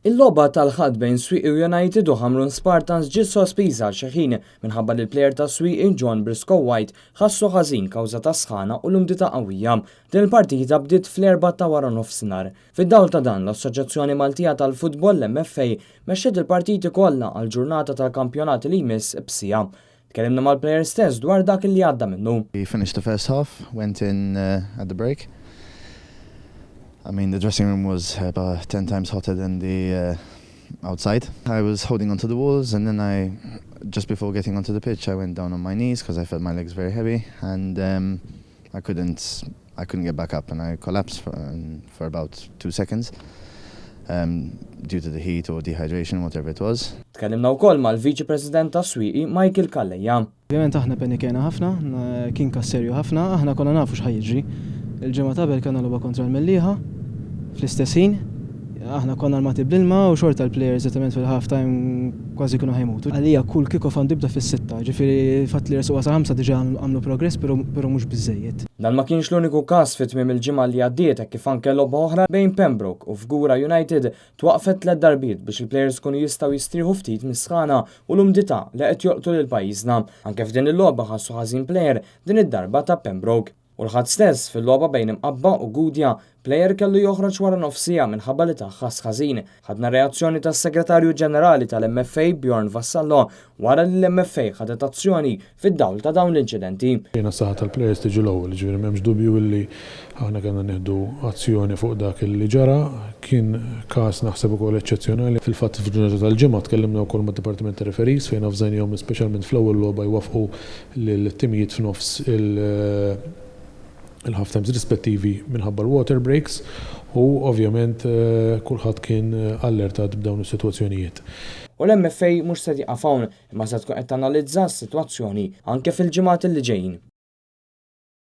Il-logħba tal-ħadd bejn Swieqi United u Hamrun Spartans ġiet sospiża għal xi ħin minħabba li l-plejer ta' Swieqi John Briscoe White ħassu ħażin kawża ta' sħana u l-umdità qawwija. Din il-partita bdiet fl-4 ta' wara nofsinhar. Fid-dawl ta' dan l-Assoċjazzjoni Maltija tal-Futbol l-MFA mexxiet il-partiti kollha għal ġurnata tal-kampjonat li jmiss bsija. Tkellimna mal-plejer stess dwar dak li għadda minnu. We finished the first half, went in at the break. I mean, the dressing room was about 10 times hotter than the outside. I was holding onto the walls, and then just before getting onto the pitch, I went down on my knees because I felt my legs very heavy, and I couldn't get back up, and I collapsed for about 2 seconds due to the heat or dehydration, whatever it was. Tkellimna wkoll mal-Viċi President ta' Swieqi Michael Kallejja. Ovvjament aħna penikena ħafna, kien kasserju ħafna, aħna konna nafu x'ħajjiġri. Il-ġimgħa qabel kellna logħba kontra l-Mellieħa fl-istessin, aħna konna armati bl-ilma u xorta l-plejers eżattament fil-halftime kważi kienu ħajmutu. Għalija kull kick-off għandu jibda fis-6, ġifieri fatt li resuqa sa' 5 diġà għamlu progress però mhux biżejjed. Dan ma kienx l-uniku każ fit-tmiem il-ġimgħa li għaddiet kif anke logħba oħra bejn Pembroke u Fgura United twaqfet 3 darbiet biex il-plejers kunu jistgħu jistrieħu ftit mis-sħana u l-umdità li qed joqtu lil pajjiżna. Anke f'din il-logħba ħassu ħażin plejer din id-darba ta' Pembroke. U l-ħadd stess fil-logħba bejn Imqabba u Gudja, plejer kellu joħroġ wara nofsija minħabba li taħħas ħażin. Ħadna reazzjoni tas-Segretarju Ġenerali tal-MFA Bjorn Vassallo wara li l-MFA ħadet azzjoni fid-dawl ta' dawn l-inċidenti. Jiena s-saħħa tal-plejers tiġi l-ewwel, ġifieri m'hemmx dubju li aħna kellna nieħdu azzjoni fuq dak li ġara, kien każ naħseb ukoll eċċezzjonali. Fil-fatt fil-ġurnata tal-ġimgħa tkellimna wkoll mad-Dipartiment ta' Referees fejn afżajnihom speċjalment fl-ewwel logħba jwaffqu lil-timijiet f'nofs il-halftimes rispettivi minħabba l-water breaks u ovvjament kulħadd kien allertat b'dawn is-sitwazzjonijiet. U l-MFA mhux se tieqaf hawn imma se tkun qed tanalizza s-sitwazzjoni anke fil-ġimgħat li ġejjin.